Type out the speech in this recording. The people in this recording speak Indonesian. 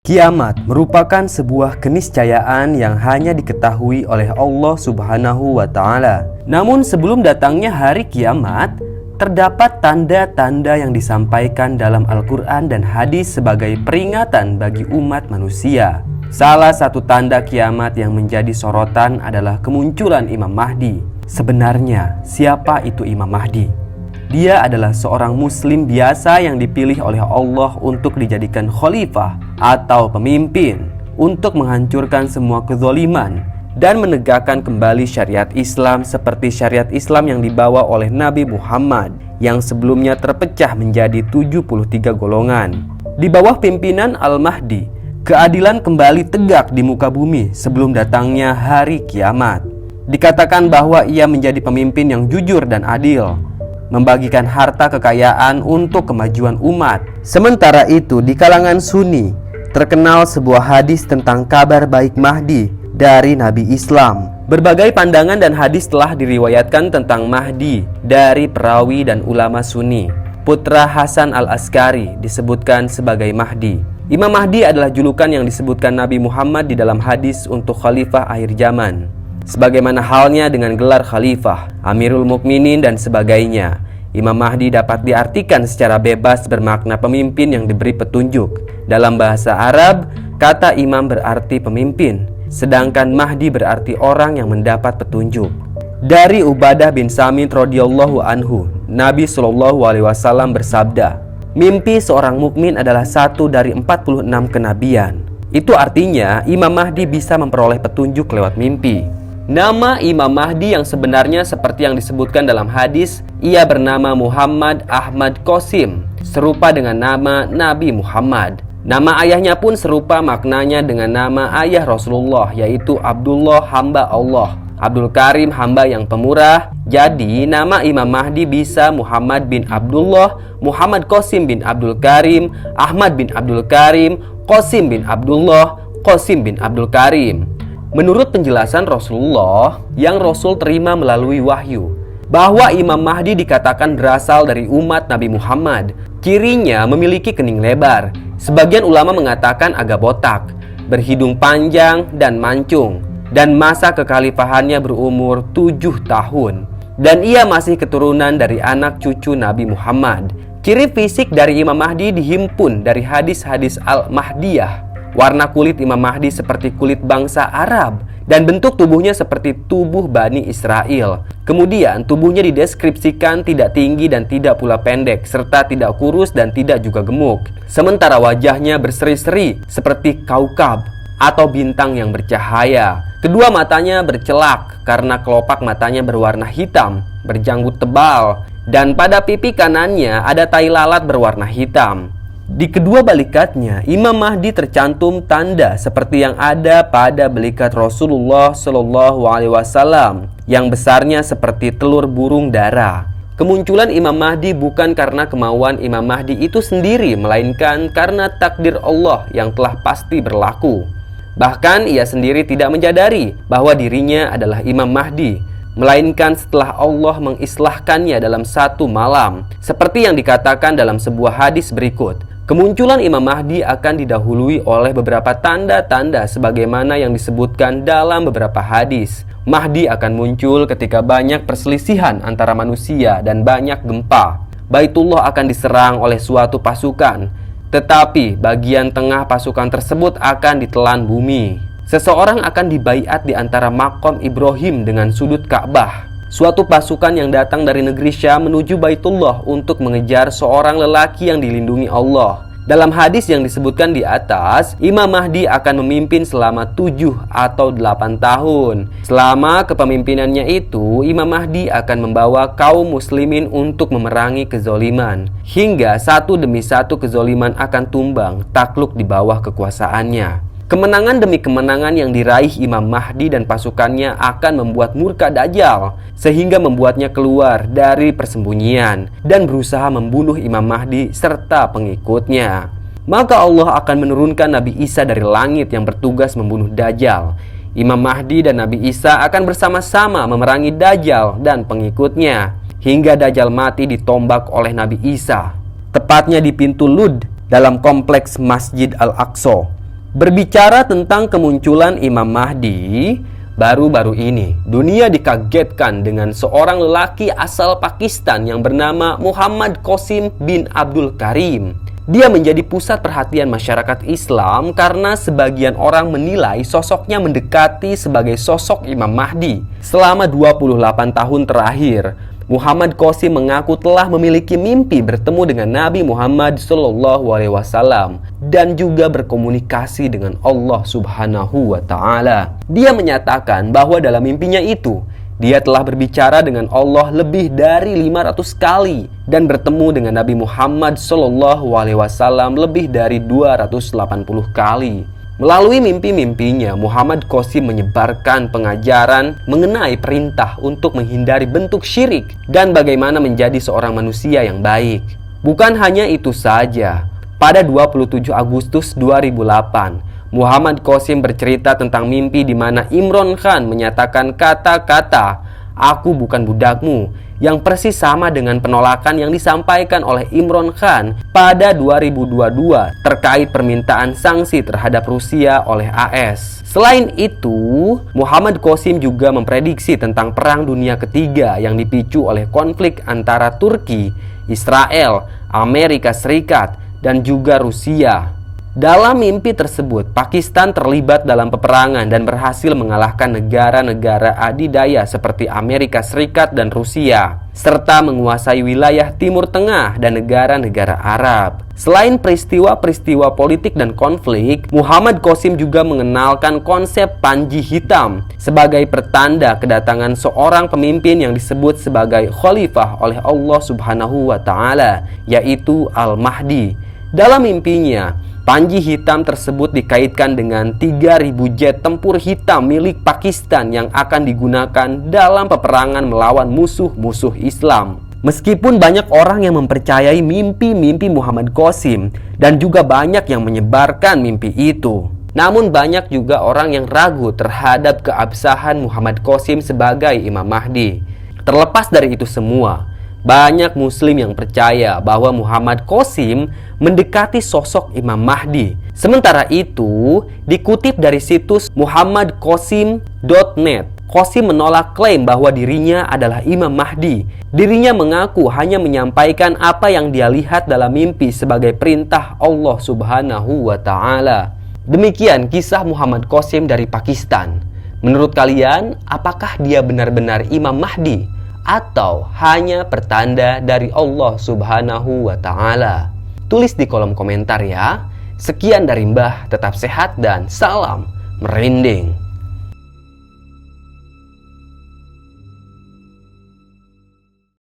Kiamat merupakan sebuah keniscayaan yang hanya diketahui oleh Allah Subhanahu wa Ta'ala. Namun sebelum datangnya hari kiamat, terdapat tanda-tanda yang disampaikan dalam Al-Quran dan hadis sebagai peringatan bagi umat manusia. Salah satu tanda kiamat yang menjadi sorotan adalah kemunculan Imam Mahdi. Sebenarnya, siapa itu Imam Mahdi? Dia adalah seorang muslim biasa yang dipilih oleh Allah untuk dijadikan khalifah atau pemimpin untuk menghancurkan semua kezaliman dan menegakkan kembali syariat Islam seperti syariat Islam yang dibawa oleh Nabi Muhammad yang sebelumnya terpecah menjadi 73 golongan. Di bawah pimpinan Al-Mahdi, keadilan kembali tegak di muka bumi sebelum datangnya hari kiamat. Dikatakan bahwa ia menjadi pemimpin yang jujur dan adil, membagikan harta kekayaan untuk kemajuan umat. Sementara itu di kalangan Sunni terkenal sebuah hadis tentang kabar baik Mahdi dari Nabi Islam. Berbagai pandangan dan hadis telah diriwayatkan tentang Mahdi dari perawi dan ulama Sunni. Putra Hasan al-Askari disebutkan sebagai Mahdi. Imam Mahdi adalah julukan yang disebutkan Nabi Muhammad di dalam hadis untuk khalifah akhir zaman, sebagaimana halnya dengan gelar khalifah, Amirul Mukminin dan sebagainya. Imam Mahdi dapat diartikan secara bebas bermakna pemimpin yang diberi petunjuk. Dalam bahasa Arab, kata imam berarti pemimpin, sedangkan Mahdi berarti orang yang mendapat petunjuk. Dari Ubadah bin Samit radhiyallahu anhu, Nabi SAW bersabda, mimpi seorang mukmin adalah satu dari 46 kenabian. Itu artinya Imam Mahdi bisa memperoleh petunjuk lewat mimpi. Nama Imam Mahdi yang sebenarnya seperti yang disebutkan dalam hadis, ia bernama Muhammad Ahmad Qasim, serupa dengan nama Nabi Muhammad. Nama ayahnya pun serupa maknanya dengan nama ayah Rasulullah, yaitu Abdullah hamba Allah, Abdul Karim hamba yang pemurah. Jadi nama Imam Mahdi bisa Muhammad bin Abdullah, Muhammad Qasim bin Abdul Karim, Ahmad bin Abdul Karim, Qasim bin Abdullah, Qasim bin Abdul Karim. Menurut penjelasan Rasulullah yang Rasul terima melalui wahyu, bahwa Imam Mahdi dikatakan berasal dari umat Nabi Muhammad. Cirinya memiliki kening lebar, sebagian ulama mengatakan agak botak, berhidung panjang dan mancung, dan masa kekhalifahannya berumur 7 tahun. Dan ia masih keturunan dari anak cucu Nabi Muhammad. Ciri fisik dari Imam Mahdi dihimpun dari hadis-hadis Al-Mahdiyah. Warna kulit Imam Mahdi seperti kulit bangsa Arab dan bentuk tubuhnya seperti tubuh Bani Israel. Kemudian tubuhnya dideskripsikan tidak tinggi dan tidak pula pendek, serta tidak kurus dan tidak juga gemuk. Sementara wajahnya berseri-seri seperti kaukab atau bintang yang bercahaya. Kedua matanya bercelak karena kelopak matanya berwarna hitam, berjanggut tebal, dan pada pipi kanannya ada tai lalat berwarna hitam. Di kedua balikatnya, Imam Mahdi tercantum tanda seperti yang ada pada balikat Rasulullah SAW yang besarnya seperti telur burung dara. Kemunculan Imam Mahdi bukan karena kemauan Imam Mahdi itu sendiri, melainkan karena takdir Allah yang telah pasti berlaku. Bahkan ia sendiri tidak menyadari bahwa dirinya adalah Imam Mahdi, melainkan setelah Allah mengislahkannya dalam satu malam, seperti yang dikatakan dalam sebuah hadis berikut. Kemunculan Imam Mahdi akan didahului oleh beberapa tanda-tanda sebagaimana yang disebutkan dalam beberapa hadis. Mahdi akan muncul ketika banyak perselisihan antara manusia dan banyak gempa. Baitullah akan diserang oleh suatu pasukan, tetapi bagian tengah pasukan tersebut akan ditelan bumi. Seseorang akan dibaiat di antara makom Ibrahim dengan sudut Ka'bah. Suatu pasukan yang datang dari negeri Syam menuju Baitullah untuk mengejar seorang lelaki yang dilindungi Allah. Dalam hadis yang disebutkan di atas, Imam Mahdi akan memimpin selama 7 atau 8 tahun. Selama kepemimpinannya itu, Imam Mahdi akan membawa kaum muslimin untuk memerangi kezoliman, hingga satu demi satu kezoliman akan tumbang takluk di bawah kekuasaannya. Kemenangan demi kemenangan yang diraih Imam Mahdi dan pasukannya akan membuat murka Dajjal, sehingga membuatnya keluar dari persembunyian dan berusaha membunuh Imam Mahdi serta pengikutnya. Maka Allah akan menurunkan Nabi Isa dari langit yang bertugas membunuh Dajjal. Imam Mahdi dan Nabi Isa akan bersama-sama memerangi Dajjal dan pengikutnya, hingga Dajjal mati ditombak oleh Nabi Isa, tepatnya di pintu Lud dalam kompleks Masjid Al-Aqsa. Berbicara tentang kemunculan Imam Mahdi, baru-baru ini dunia dikagetkan dengan seorang lelaki asal Pakistan yang bernama Muhammad Qasim bin Abdul Karim. Dia menjadi pusat perhatian masyarakat Islam karena sebagian orang menilai sosoknya mendekati sebagai sosok Imam Mahdi. Selama 28 tahun terakhir, Muhammad Qasim mengaku telah memiliki mimpi bertemu dengan Nabi Muhammad SAW dan juga berkomunikasi dengan Allah Subhanahu wa Ta'ala. Dia menyatakan bahwa dalam mimpinya itu dia telah berbicara dengan Allah lebih dari 500 kali dan bertemu dengan Nabi Muhammad SAW lebih dari 280 kali. Melalui mimpi-mimpinya, Muhammad Qasim menyebarkan pengajaran mengenai perintah untuk menghindari bentuk syirik dan bagaimana menjadi seorang manusia yang baik. Bukan hanya itu saja, pada 27 Agustus 2008, Muhammad Qasim bercerita tentang mimpi di mana Imran Khan menyatakan kata-kata "Aku bukan budakmu", yang persis sama dengan penolakan yang disampaikan oleh Imran Khan pada 2022 terkait permintaan sanksi terhadap Rusia oleh AS. Selain itu, Muhammad Qasim juga memprediksi tentang Perang Dunia Ketiga yang dipicu oleh konflik antara Turki, Israel, Amerika Serikat, dan juga Rusia. Dalam mimpi tersebut, Pakistan terlibat dalam peperangan dan berhasil mengalahkan negara-negara adidaya seperti Amerika Serikat dan Rusia, serta menguasai wilayah Timur Tengah dan negara-negara Arab. Selain peristiwa-peristiwa politik dan konflik, Muhammad Qasim juga mengenalkan konsep panji hitam sebagai pertanda kedatangan seorang pemimpin yang disebut sebagai khalifah oleh Allah Subhanahu wa Ta'ala, yaitu Al-Mahdi. Dalam mimpinya, panji hitam tersebut dikaitkan dengan 3.000 jet tempur hitam milik Pakistan yang akan digunakan dalam peperangan melawan musuh-musuh Islam. Meskipun banyak orang yang mempercayai mimpi-mimpi Muhammad Qasim dan juga banyak yang menyebarkan mimpi itu, namun banyak juga orang yang ragu terhadap keabsahan Muhammad Qasim sebagai Imam Mahdi. Terlepas dari itu semua, banyak muslim yang percaya bahwa Muhammad Qasim mendekati sosok Imam Mahdi. Sementara itu, dikutip dari situs muhammadqasim.net, Qasim menolak klaim bahwa dirinya adalah Imam Mahdi. Dirinya mengaku hanya menyampaikan apa yang dia lihat dalam mimpi sebagai perintah Allah Subhanahu wa Ta'ala. Demikian kisah Muhammad Qasim dari Pakistan. Menurut kalian, apakah dia benar-benar Imam Mahdi atau hanya pertanda dari Allah Subhanahu wa Ta'ala? Tulis di kolom komentar ya. Sekian dari Mbah, tetap sehat dan salam merinding.